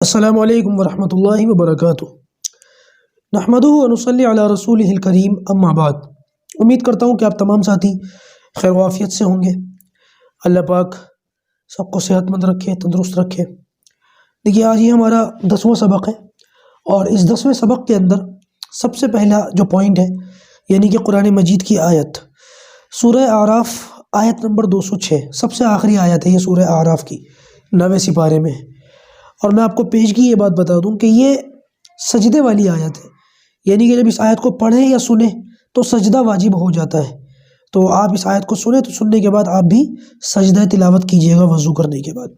السلام علیکم ورحمۃ اللہ وبرکاتہ۔ نحمدہ و نصلی علی رسولہ الکریم، اما بعد۔ امید کرتا ہوں کہ آپ تمام ساتھی خیر و عافیت سے ہوں گے۔ اللہ پاک سب کو صحت مند رکھے، تندرست رکھے۔ دیکھیے، آج یہ ہمارا 10واں سبق ہے، اور اس 10ویں سبق کے اندر سب سے پہلا جو پوائنٹ ہے، یعنی کہ قرآن مجید کی آیت سورہ اعراف آیت نمبر 206، سب سے آخری آیت ہے یہ سورہ اعراف کی، 9ویں سپارے میں ہے۔ اور میں آپ کو پیش کی یہ بات بتا دوں کہ یہ سجدے والی آیت ہے، یعنی کہ جب اس آیت کو پڑھیں یا سنیں تو سجدہ واجب ہو جاتا ہے۔ تو آپ اس آیت کو سنیں تو سننے کے بعد آپ بھی سجدہ تلاوت کیجئے گا وضو کرنے کے بعد۔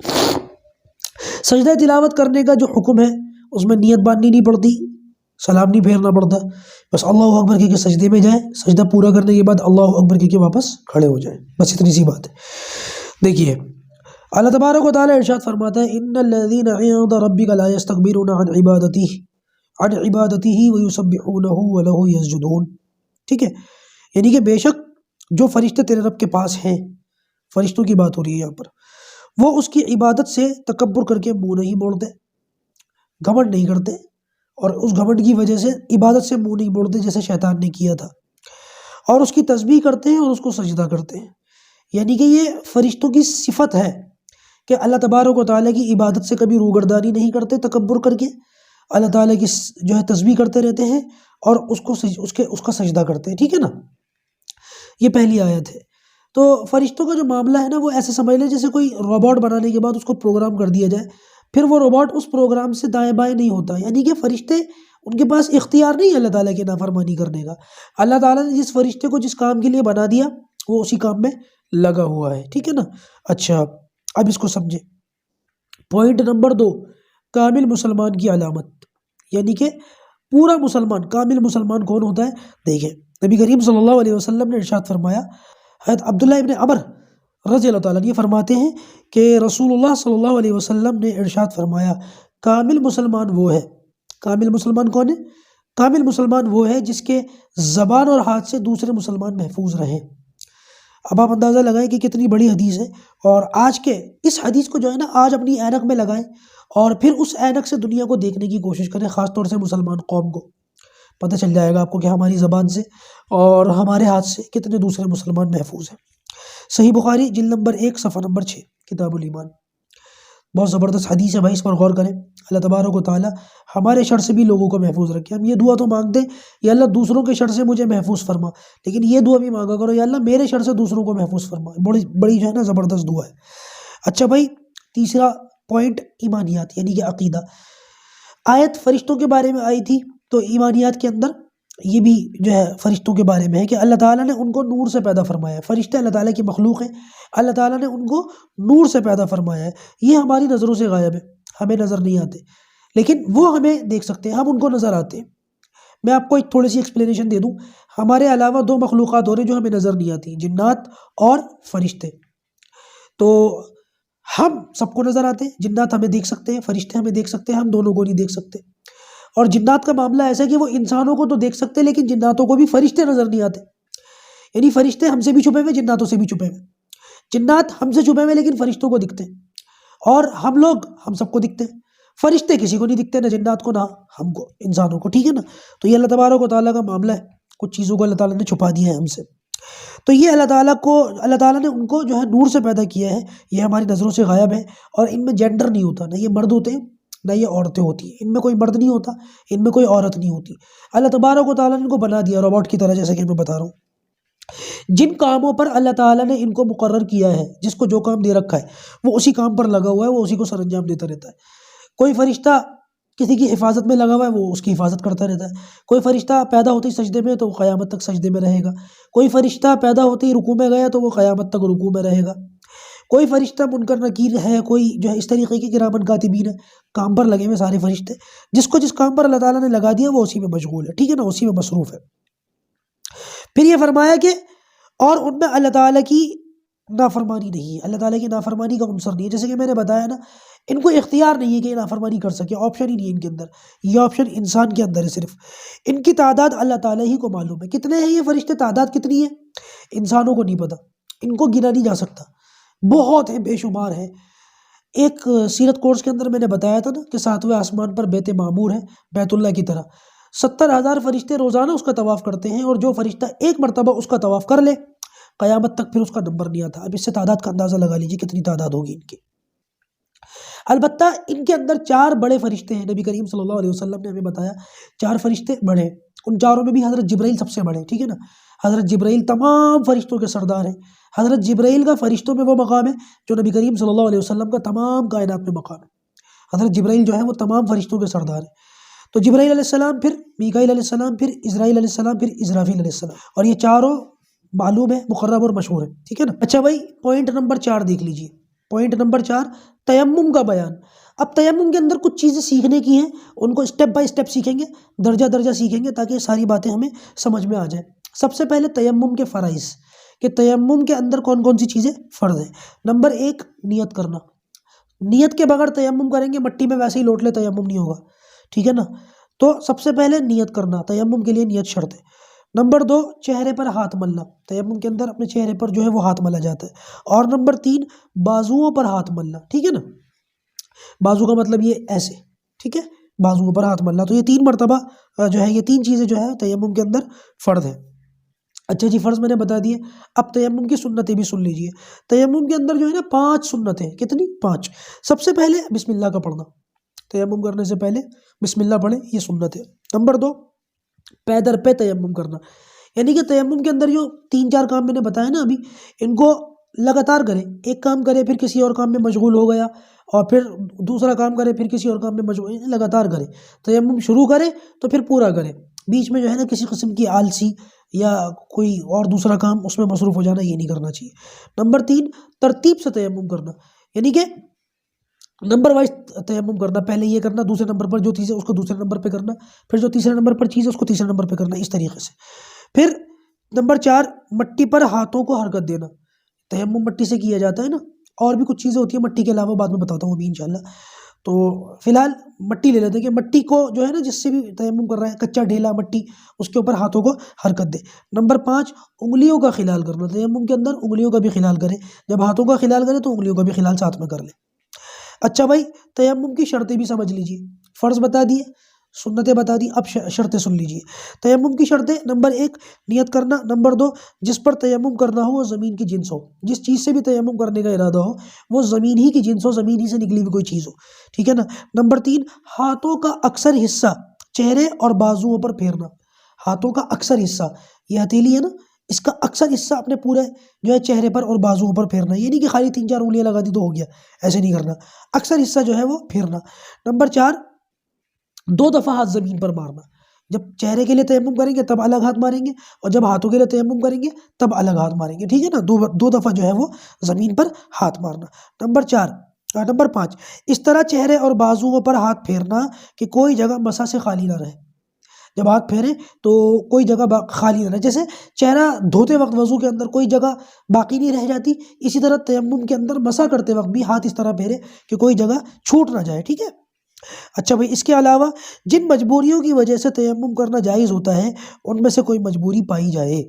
سجدہ تلاوت کرنے کا جو حکم ہے اس میں نیت باندھنی نہیں پڑتی، سلام نہیں پھیرنا پڑتا، بس اللہ اکبر کہہ کے سجدے میں جائیں، سجدہ پورا کرنے کے بعد اللہ اکبر کہہ کے واپس کھڑے ہو جائیں، بس اتنی سی بات ہے۔ دیکھیے، اللہ تبارک و تعالیٰ ارشاد فرماتا ہے، ان الذین عند ربک لا یستکبرون عن عبادتہ ویسبحونہ ولہ یسجدون۔ ٹھیک ہے، یعنی کہ بے شک جو فرشتے تیرے رب کے پاس ہیں، فرشتوں کی بات ہو رہی ہے یہاں پر، وہ اس کی عبادت سے تکبر کر کے منہ نہیں موڑتے، گھمنڈ نہیں کرتے، اور اس گھمنڈ کی وجہ سے عبادت سے منہ نہیں موڑتے جیسے شیطان نے کیا تھا، اور اس کی تسبیح کرتے ہیں اور اس کو سجدہ کرتے ہیں۔ یعنی کہ یہ فرشتوں کی صفت ہے کہ اللہ تبارک و تعالیٰ کی عبادت سے کبھی روگردانی نہیں کرتے تکبر کر کے، اللہ تعالیٰ کی جو ہے تسبیح کرتے رہتے ہیں اور اس کا سجدہ کرتے ہیں۔ ٹھیک ہے نا، یہ پہلی آیت ہے۔ تو فرشتوں کا جو معاملہ ہے نا، وہ ایسے سمجھ لیں جیسے کوئی روبوٹ بنانے کے بعد اس کو پروگرام کر دیا جائے، پھر وہ روبوٹ اس پروگرام سے دائیں بائیں نہیں ہوتا، یعنی کہ فرشتے ان کے پاس اختیار نہیں ہے اللہ تعالیٰ کی نافرمانی کرنے کا۔ اللہ تعالیٰ نے جس فرشتے کو جس کام کے لیے بنا دیا وہ اسی کام میں لگا ہوا ہے۔ ٹھیک ہے نا۔ اچھا، اب اس کو سمجھے۔ پوائنٹ نمبر 2، کامل مسلمان کی علامت، یعنی کہ پورا مسلمان، کامل مسلمان کون ہوتا ہے؟ دیکھیں، نبی کریم صلی اللہ علیہ وسلم نے ارشاد فرمایا، حضرت عبداللہ ابن عمر رضی اللہ تعالیٰ عنہ فرماتے ہیں کہ رسول اللہ صلی اللہ علیہ وسلم نے ارشاد فرمایا، کامل مسلمان وہ ہے، کامل مسلمان کون ہے؟ کامل مسلمان وہ ہے جس کے زبان اور ہاتھ سے دوسرے مسلمان محفوظ رہیں۔ اب آپ اندازہ لگائیں کہ کتنی بڑی حدیث ہے، اور آج کے اس حدیث کو جو ہے نا آج اپنی اینک میں لگائیں، اور پھر اس اینک سے دنیا کو دیکھنے کی کوشش کریں، خاص طور سے مسلمان قوم کو پتہ چل جائے گا آپ کو کہ ہماری زبان سے اور ہمارے ہاتھ سے کتنے دوسرے مسلمان محفوظ ہیں۔ صحیح بخاری جلد نمبر 1 صفحہ نمبر 6، کتاب الایمان۔ بہت زبردست حدیث ہے بھائی، اس پر غور کریں۔ اللہ تبارک و تعالیٰ ہمارے شر سے بھی لوگوں کو محفوظ رکھے۔ ہم یہ دعا تو مانگتے ہیں، یا اللہ دوسروں کے شر سے مجھے محفوظ فرما، لیکن یہ دعا بھی مانگا کرو، یا اللہ میرے شر سے دوسروں کو محفوظ فرما۔ بڑی جو ہے نا زبردست دعا ہے۔ اچھا بھائی، تیسرا پوائنٹ ایمانیات، یعنی کہ عقیدہ۔ آیت فرشتوں کے بارے میں آئی تھی، تو ایمانیات کے اندر یہ بھی جو ہے فرشتوں کے بارے میں ہے کہ اللہ تعالیٰ نے ان کو نور سے پیدا فرمایا ہے۔ فرشتے اللہ تعالیٰ کی مخلوق ہیں، اللہ تعالیٰ نے ان کو نور سے پیدا فرمایا ہے۔ یہ ہماری نظروں سے غائب ہے، ہمیں نظر نہیں آتے، لیکن وہ ہمیں دیکھ سکتے ہیں، ہم ان کو نظر آتے ہیں۔ میں آپ کو ایک تھوڑی سی ایکسپلینیشن دے دوں، ہمارے علاوہ 2 مخلوقات اور ہیں جو ہمیں نظر نہیں آتی، جنات اور فرشتے۔ تو ہم سب کو نظر آتے ہیں، جنات ہمیں دیکھ سکتے ہیں، فرشتے ہمیں دیکھ سکتے ہیں، ہم دونوں کو نہیں دیکھ سکتے۔ اور جنات کا معاملہ ایسا ہے کہ وہ انسانوں کو تو دیکھ سکتے ہیں، لیکن جناتوں کو بھی فرشتے نظر نہیں آتے، یعنی فرشتے ہم سے بھی چھپے ہوئے، جناتوں سے بھی چھپے ہوئے۔ جنات ہم سے چھپے ہوئے لیکن فرشتوں کو دکھتے ہیں، اور ہم لوگ ہم سب کو دکھتے ہیں۔ فرشتے کسی کو نہیں دکھتے، نہ جنات کو نہ ہم کو، انسانوں کو۔ ٹھیک ہے نا۔ تو یہ اللہ تبارک و تعالیٰ کا معاملہ ہے، کچھ چیزوں کو اللہ تعالیٰ نے چھپا دیا ہے ہم سے۔ تو یہ اللہ تعالیٰ نے ان کو جو ہے نور سے پیدا کیا ہے، یہ ہماری نظروں سے غائب ہے، اور ان میں جینڈر نہیں ہوتا، نہ یہ مرد ہوتے ہیں نہ یہ عورتیں ہوتی ہیں، ان میں کوئی مرد نہیں ہوتا، ان میں کوئی عورت نہیں ہوتی۔ اللہ تبارک و تعالیٰ نے ان کو بنا دیا روبوٹ کی طرح، جیسا کہ میں بتا رہا ہوں۔ جن کاموں پر اللہ تعالیٰ نے ان کو مقرر کیا ہے، جس کو جو کام دے رکھا ہے وہ اسی کام پر لگا ہوا ہے، وہ اسی کو سر انجام دیتا رہتا ہے۔ کوئی فرشتہ کسی کی حفاظت میں لگا ہوا ہے، وہ اس کی حفاظت کرتا رہتا ہے۔ کوئی فرشتہ پیدا ہوتے ہی سجدے میں، تو وہ قیامت تک سجدے میں رہے گا۔ کوئی فرشتہ پیدا ہوتے ہی رکوع میں گیا تو وہ قیامت تک رکوع میں رہے گا۔ کوئی فرشتہ منکر نکیر ہے، کوئی جو ہے اس طریقے کے کرامن کاتبین ہے، کام پر لگے ہوئے سارے فرشتے، جس کو جس کام پر اللہ تعالیٰ نے لگا دیا وہ اسی میں مشغول ہے۔ ٹھیک ہے نا، اسی میں مصروف ہے۔ پھر یہ فرمایا کہ اور ان میں اللہ تعالیٰ کی نافرمانی نہیں ہے، اللہ تعالیٰ کی نافرمانی کا عنصر نہیں ہے۔ جیسے کہ میں نے بتایا نا، ان کو اختیار نہیں ہے کہ یہ نافرمانی کر سکے، آپشن ہی نہیں ہے ان کے اندر، یہ آپشن انسان کے اندر ہے صرف۔ ان کی تعداد اللہ تعالیٰ ہی کو معلوم ہے، کتنے ہیں یہ فرشتے، تعداد کتنی ہے انسانوں کو نہیں پتہ، ان کو گنا نہیں جا سکتا، بہت ہے، بے شمار ہے۔ ایک سیرت کورس کے اندر میں نے بتایا تھا نا کہ 7ویں آسمان پر بیت معمور ہے بیت اللہ کی طرح، 70,000 فرشتے روزانہ اس کا طواف کرتے ہیں، اور جو فرشتہ ایک مرتبہ اس کا طواف کر لے قیامت تک پھر اس کا نمبر نہیں آتا۔ اب اس سے تعداد کا اندازہ لگا لیجیے کتنی تعداد ہوگی ان کی۔ البتہ ان کے اندر 4 بڑے فرشتے ہیں، نبی کریم صلی اللہ علیہ وسلم نے ہمیں بتایا 4 فرشتے بڑے، ان چاروں میں بھی حضرت جبرائیل سب سے بڑے، ٹھیک ہے نا۔ حضرت جبرائیل تمام فرشتوں کے سردار ہیں۔ حضرت جبرائیل کا فرشتوں میں وہ مقام ہے جو نبی کریم صلی اللہ علیہ وسلم کا تمام کائنات میں مقام ہے۔ حضرت جبرائیل جو ہے وہ تمام فرشتوں کے سردار ہیں۔ تو جبرائیل علیہ السلام، پھر میکائیل علیہ السلام، پھر اسرائیل علیہ السلام، پھر اسرافیل علیہ السلام، اور یہ چاروں معلوم ہے، مقرب اور مشہور ہے، ٹھیک ہے نا۔ اچھا بھائی، پوائنٹ نمبر 4 دیکھ لیجیے۔ پوائنٹ نمبر 4، تیمم کا بیان۔ اب تیمم کے اندر کچھ چیزیں سیکھنے کی ہیں، ان کو اسٹیپ بائی اسٹیپ سیکھیں گے، درجہ درجہ سیکھیں گے تاکہ ساری باتیں ہمیں سمجھ میں آ جائیں۔ سب سے پہلے تیمم کے فرائض، کہ تیمم کے اندر کون کون سی چیزیں فرض ہیں۔ نمبر 1، نیت کرنا۔ نیت کے بغیر تیمم کریں گے مٹی میں ویسے ہی لوٹ لے، تیمم نہیں ہوگا، ٹھیک ہے نا۔ تو سب سے پہلے نیت کرنا، تیمم کے لیے نیت شرط ہے۔ نمبر 2، چہرے پر ہاتھ ملنا، تیمم کے اندر اپنے چہرے پر جو ہے وہ ہاتھ ملا جاتا ہے۔ اور نمبر 3، بازوؤں پر ہاتھ ملنا، ٹھیک ہے نا۔ بازو کا مطلب یہ ایسے، ٹھیک ہے، بازوؤں پر ہاتھ ملنا۔ تو یہ 3 مرتبہ جو ہے، یہ 3 چیزیں جو ہے تیمم کے اندر فرض ہے۔ اچھا جی، فرض میں نے بتا دیے، اب تیمم کی سنتیں بھی سن لیجئے۔ تیمم کے اندر جو ہے نا 5 سنتیں، کتنی؟ 5۔ سب سے پہلے بسم اللہ کا پڑھنا، تیمم کرنے سے پہلے بسم اللہ پڑھیں، یہ سنت ہے۔ نمبر 2، پے در پہ تیمم کرنا، یعنی کہ تیمم کے اندر جو 3-4 کام میں نے بتایا نا ابھی، ان کو لگاتار کریں۔ ایک کام کرے پھر کسی اور کام میں مشغول ہو گیا، اور پھر دوسرا کام کرے پھر کسی اور کام میں مشغول، لگاتار کرے۔ تیمم شروع کرے تو پھر پورا کرے، بیچ میں جو ہے نا کسی قسم کی آلسی یا کوئی اور دوسرا کام اس میں مصروف ہو جانا، یہ نہیں کرنا چاہیے۔ نمبر 3، ترتیب سے تیمم کرنا، یعنی کہ نمبر وائز تیمم کرنا، پہلے یہ کرنا، دوسرے نمبر پر جو چیز ہے اس کو دوسرے نمبر پہ کرنا، پھر جو تیسرے نمبر پر چیز ہے اس کو تیسرے نمبر پہ کرنا، اس طریقے سے۔ پھر نمبر 4، مٹی پر ہاتھوں کو حرکت دینا، تیمم مٹی سے کیا جاتا ہے نا، اور بھی کچھ چیزیں ہوتی ہیں مٹی کے علاوہ، بعد میں بتاتا ہوں ابھی انشاءاللہ۔ تو فی الحال مٹی لے لیتے ہیں کہ مٹی کو جو ہے نا جس سے بھی تیمم کر رہا ہے، کچا ڈھیلا مٹی، اس کے اوپر ہاتھوں کو حرکت دے۔ نمبر 5، انگلیوں کا خلال کرنا، تیمم کے اندر انگلیوں کا بھی خلال کرے، جب ہاتھوں کا خلال کرے تو انگلیوں کا بھی خلال ساتھ میں کر لے۔ اچھا بھائی، تیمم کی شرطیں بھی سمجھ لیجیے، فرض بتا دیے، سنتیں بتا دی، اب شرطیں سن لیجیے۔ تیمم کی شرطیں، نمبر 1، نیت کرنا۔ نمبر 2، جس پر تیمم کرنا ہو وہ زمین کی جنس ہو، جس چیز سے بھی تیمم کرنے کا ارادہ ہو وہ زمین ہی کی جنس ہو، زمین ہی سے نکلی ہوئی کوئی چیز ہو، ٹھیک ہے نا۔ نمبر 3، ہاتھوں کا اکثر حصہ چہرے اور بازوؤں پر پھیرنا، ہاتھوں کا اکثر حصہ، یہ ہتھیلی ہے نا، اس کا اکثر حصہ اپنے پورے جو ہے چہرے پر اور بازوؤں پر پھیرنا، یہ نہیں کہ خالی 3-4 انگلیاں لگا دی تو ہو گیا، ایسے نہیں کرنا، اکثر حصہ جو ہے وہ پھیرنا۔ نمبر 4، 2 دفعہ ہاتھ زمین پر مارنا، جب چہرے کے لیے تیمم کریں گے تب الگ ہاتھ ماریں گے، اور جب ہاتھوں کے لیے تیمم کریں گے تب الگ ہاتھ ماریں گے، ٹھیک ہے نا، 2 دفعہ جو ہے وہ زمین پر ہاتھ مارنا۔ نمبر 5، اس طرح چہرے اور بازوؤں پر ہاتھ پھیرنا کہ کوئی جگہ مسح سے خالی نہ رہے، جب ہاتھ پھیریں تو کوئی جگہ خالی نہ رہے، جیسے چہرہ دھوتے وقت وضو کے اندر کوئی جگہ باقی نہیں رہ جاتی، اسی طرح تیمم کے اندر مسح کرتے وقت بھی ہاتھ اس طرح پھیرے کہ کوئی جگہ چھوٹ نہ جائے، ٹھیک ہے۔ اچھا بھائی، اس کے علاوہ جن مجبوریوں کی وجہ سے تیمم کرنا جائز ہوتا ہے ان میں سے کوئی مجبوری پائی جائے،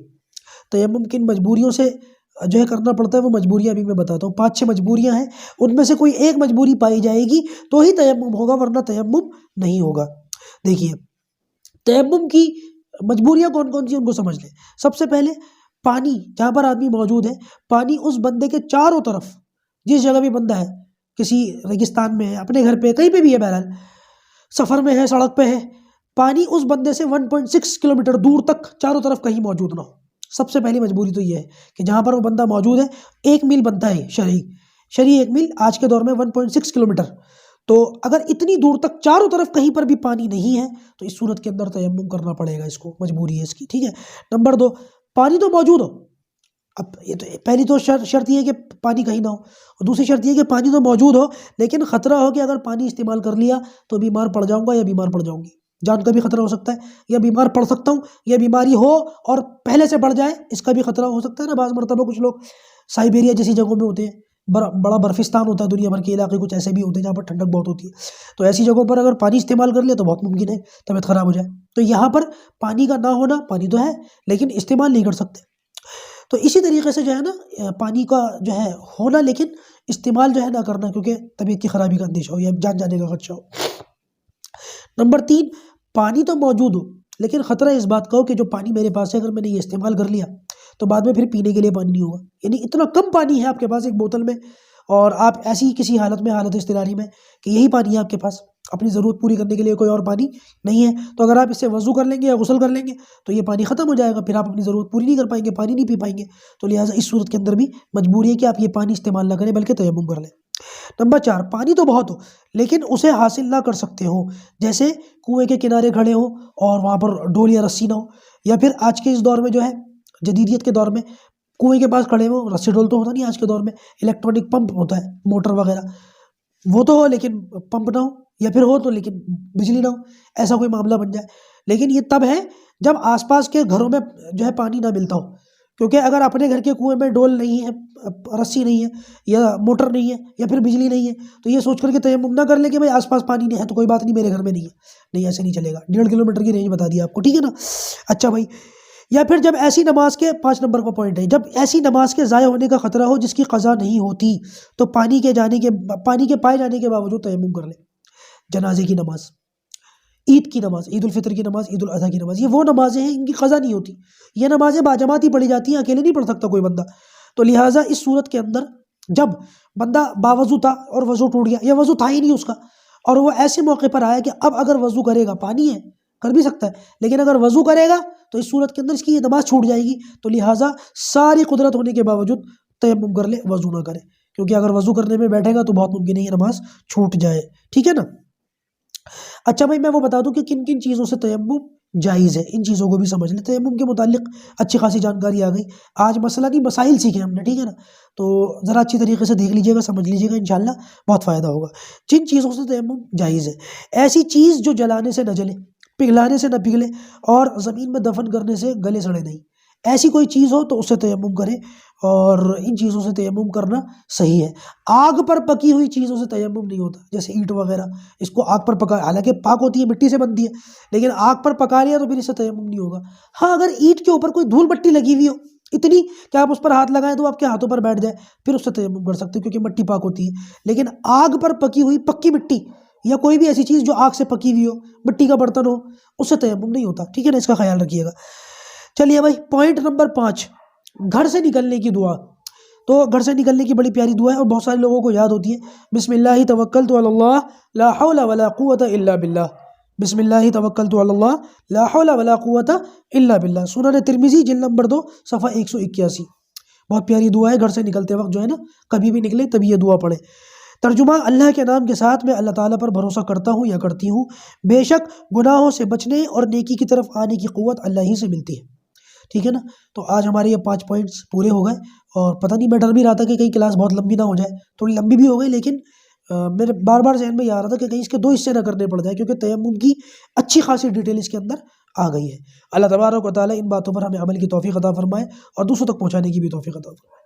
تیمم کن مجبوریوں سے جو ہے کرنا پڑتا ہے وہ مجبوریاں بھی میں بتاتا ہوں، 5-6 مجبوریاں ہیں، ان میں سے کوئی ایک مجبوری پائی جائے گی تو ہی تیمم ہوگا، ورنہ تیمم نہیں ہوگا۔ دیکھیے تیمم کی مجبوریاں کون کون سی ان کو سمجھ لیں۔ سب سے پہلے پانی، جہاں پر آدمی موجود ہے، پانی اس بندے کے چاروں طرف، جس جگہ بھی بندہ ہے، کسی ریگستان میں ہے، اپنے گھر پہ، کہیں پہ بھی ہے، بہرحال سفر میں ہے، سڑک پہ ہے، پانی اس بندے سے 1.6 کلومیٹر دور تک چاروں طرف کہیں موجود نہ ہو۔ سب سے پہلی مجبوری تو یہ ہے کہ جہاں پر وہ بندہ موجود ہے 1 میل بنتا ہے، شرعی 1 میل، آج کے دور میں 1.6 کلومیٹر، تو اگر اتنی دور تک چاروں طرف کہیں پر بھی پانی نہیں ہے تو اس صورت کے اندر تیمم کرنا پڑے گا، اس کو مجبوری ہے اس کی، ٹھیک ہے۔ نمبر 2، پانی تو موجود ہو، اب یہ تو پہلی تو شرط یہ ہے کہ پانی کہیں نہ ہو، اور دوسری شرط یہ ہے کہ پانی تو موجود ہو لیکن خطرہ ہو کہ اگر پانی استعمال کر لیا تو بیمار پڑ جاؤں گا یا بیمار پڑ جاؤں گی، جان کا بھی خطرہ ہو سکتا ہے، یا بیمار پڑ سکتا ہوں، یا بیماری ہو اور پہلے سے بڑھ جائے، اس کا بھی خطرہ ہو سکتا ہے نا۔ بعض مرتبہ کچھ لوگ سائبیریا جیسی جگہوں میں ہوتے ہیں، بڑا برفستان ہوتا ہے، دنیا بھر کے علاقے کچھ ایسے بھی ہوتے ہیں جہاں پر ٹھنڈک بہت ہوتی ہے، تو ایسی جگہوں پر اگر پانی استعمال کر لیا تو بہت ممکن ہے طبیعت خراب ہو جائے، تو یہاں پر پانی کا نہ ہونا، پانی تو ہے لیکن استعمال نہیں کر سکتے۔ تو اسی طریقے سے جو ہے نا پانی کا جو ہے ہونا، لیکن استعمال جو ہے نہ کرنا، کیونکہ طبیعت کی خرابی کا اندیشہ ہو یا جان جانے کا خدشہ ہو۔ نمبر 3، پانی تو موجود ہو لیکن خطرہ اس بات کا ہو کہ جو پانی میرے پاس ہے اگر میں نے یہ استعمال کر لیا تو بعد میں پھر پینے کے لیے پانی نہیں ہوگا، یعنی اتنا کم پانی ہے آپ کے پاس ایک بوتل میں، اور آپ ایسی کسی حالت میں، حالت اضطراری میں کہ یہی پانی ہے آپ کے پاس، اپنی ضرورت پوری کرنے کے لیے کوئی اور پانی نہیں ہے، تو اگر آپ اس سے وضو کر لیں گے یا غسل کر لیں گے تو یہ پانی ختم ہو جائے گا، پھر آپ اپنی ضرورت پوری نہیں کر پائیں گے، پانی نہیں پی پائیں گے، تو لہٰذا اس صورت کے اندر بھی مجبوری ہے کہ آپ یہ پانی استعمال نہ کریں بلکہ تیمم کر لیں۔ نمبر 4، پانی تو بہت ہو لیکن اسے حاصل نہ کر سکتے ہو، جیسے کنویں کے کنارے کھڑے ہو اور وہاں پر ڈول یا رسی نہ ہو، یا پھر آج کے اس دور میں جو ہے جدیدیت کے دور میں کنویں کے پاس کھڑے ہو، رسی ڈول تو ہوتا نہیں آج کے دور میں، الیکٹرانک پمپ ہوتا ہے، موٹر وغیرہ، وہ تو ہو لیکن پمپ نہ ہو، یا پھر ہو تو لیکن بجلی نہ ہو، ایسا کوئی معاملہ بن جائے۔ لیکن یہ تب ہے جب آس پاس کے گھروں میں جو ہے پانی نہ ملتا ہو، کیونکہ اگر اپنے گھر کے کنویں میں ڈول نہیں ہے، رسی نہیں ہے، یا موٹر نہیں ہے، یا پھر بجلی نہیں ہے، تو یہ سوچ کر کے تیمم نہ کر لے کہ بھائی آس پاس پانی نہیں ہے تو کوئی بات نہیں، میرے گھر میں نہیں ہے، نہیں، ایسے نہیں چلے گا۔ 1.5 کلومیٹر کی رینج بتا دی آپ کو، ٹھیک ہے نا؟ اچھا بھائی، یا پھر جب ایسی نماز کے 5 نمبر کا پوائنٹ ہے، جب ایسی نماز کے ضائع ہونے کا خطرہ ہو جس کی قضا نہیں ہوتی تو پانی کے پائے جانے کے باوجود تیمم کر لے۔ جنازے کی نماز، عید کی نماز، عید الفطر کی نماز، عید الاضحیٰ کی نماز، یہ وہ نمازیں ہیں ان کی قضا نہیں ہوتی، یہ نمازیں باجماعت ہی پڑھی جاتی ہیں، اکیلے نہیں پڑھ سکتا کوئی بندہ، تو لہٰذا اس صورت کے اندر جب بندہ باوضو تھا اور وضو ٹوٹ گیا یا وضو تھا ہی نہیں اس کا، اور وہ ایسے موقع پر آیا کہ اب اگر وضو کرے گا، پانی ہے کر بھی سکتا ہے، لیکن اگر وضو کرے گا تو اس صورت کے اندر اس کی یہ نماز چھوٹ جائے گی، تو لہٰذا ساری قدرت ہونے کے باوجود تیمم کر لے، وضو نہ کرے، کیونکہ اگر وضو کرنے میں بیٹھے گا تو بہت ممکن ہے یہ نماز چھوٹ جائے، ٹھیک ہے نا؟ اچھا بھائی، میں وہ بتا دوں کہ کن کن چیزوں سے تیمم جائز ہے، ان چیزوں کو بھی سمجھ لیں، تیمم کے متعلق اچھی خاصی جانکاری آ گئی، آج مسئلہ نہیں مسائل سیکھے ہم نے، ٹھیک ہے نا؟ تو ذرا اچھی طریقے سے دیکھ لیجیے گا، سمجھ لیجیے گا، انشاءاللہ بہت فائدہ ہوگا۔ جن چیزوں سے تیمم جائز ہے، ایسی چیز جو جلانے سے نہ جلے، پگھلانے سے نہ پگھلے، اور زمین میں دفن کرنے سے گلے سڑے نہیں، ایسی کوئی چیز ہو تو اس سے تیمم کرے، اور ان چیزوں سے تیمم کرنا صحیح ہے۔ آگ پر پکی ہوئی چیزوں سے تیمم نہیں ہوتا، جیسے اینٹ وغیرہ، اس کو آگ پر پکا، حالانکہ پاک ہوتی ہے، مٹی سے بنتی ہے، لیکن آگ پر پکا لیا تو پھر اس سے تیمم نہیں ہوگا۔ ہاں، اگر اینٹ کے اوپر کوئی دھول مٹی لگی ہوئی ہو اتنی کہ آپ اس پر ہاتھ لگائیں تو آپ کے ہاتھوں پر بیٹھ جائے، پھر اس سے تیمم کر سکتے کیونکہ مٹی پاک ہوتی ہے، لیکن آگ پر پکی ہوئی پکی مٹی یا کوئی بھی ایسی چیز جو آگ سے پکی ہوئی ہو، مٹی کا برتن ہو، اس سے تیمم نہیں ہوتا، ٹھیک ہے نا؟ اس کا خیال رکھیے گا۔ چلیے بھائی، پوائنٹ نمبر 5، گھر سے نکلنے کی دعا۔ تو گھر سے نکلنے کی بڑی پیاری دعا ہے اور بہت سارے لوگوں کو یاد ہوتی ہے، بسم اللہ توکلت علی اللہ لا حول ولا قوت الا باللہ، بسم اللہ توکلت علی اللہ لا حول ولا قوت الا باللہ، سنن ترمذی جلد نمبر 2 صفحہ 181۔ بہت پیاری دعا ہے، گھر سے نکلتے وقت جو ہے نا، کبھی بھی نکلے تبھی یہ دعا پڑھے۔ ترجمہ: اللہ کے نام کے ساتھ میں اللہ تعالیٰ پر بھروسہ کرتا ہوں یا کرتی ہوں، بے شک گناہوں سے بچنے اور نیکی کی طرف آنے کی قوت اللہ ہی سے ملتی ہے، ٹھیک ہے نا؟ تو آج ہمارے یہ 5 پوائنٹس پورے ہو گئے، اور پتہ نہیں، میں ڈر بھی رہا تھا کہ کہیں کلاس بہت لمبی نہ ہو جائے، تھوڑی لمبی بھی ہو گئی، لیکن میرے بار بار ذہن میں یہ آ رہا تھا کہ کہیں اس کے 2 حصے نہ کرنے پڑ جائے، کیونکہ تیمم کی اچھی خاصی ڈیٹیل اس کے اندر آ گئی ہے۔ اللہ تبارک و تعالیٰ ان باتوں پر ہمیں عمل کی توفیق عطا فرمائے اور دوسروں تک پہنچانے کی بھی توفیق عطا فرمائے۔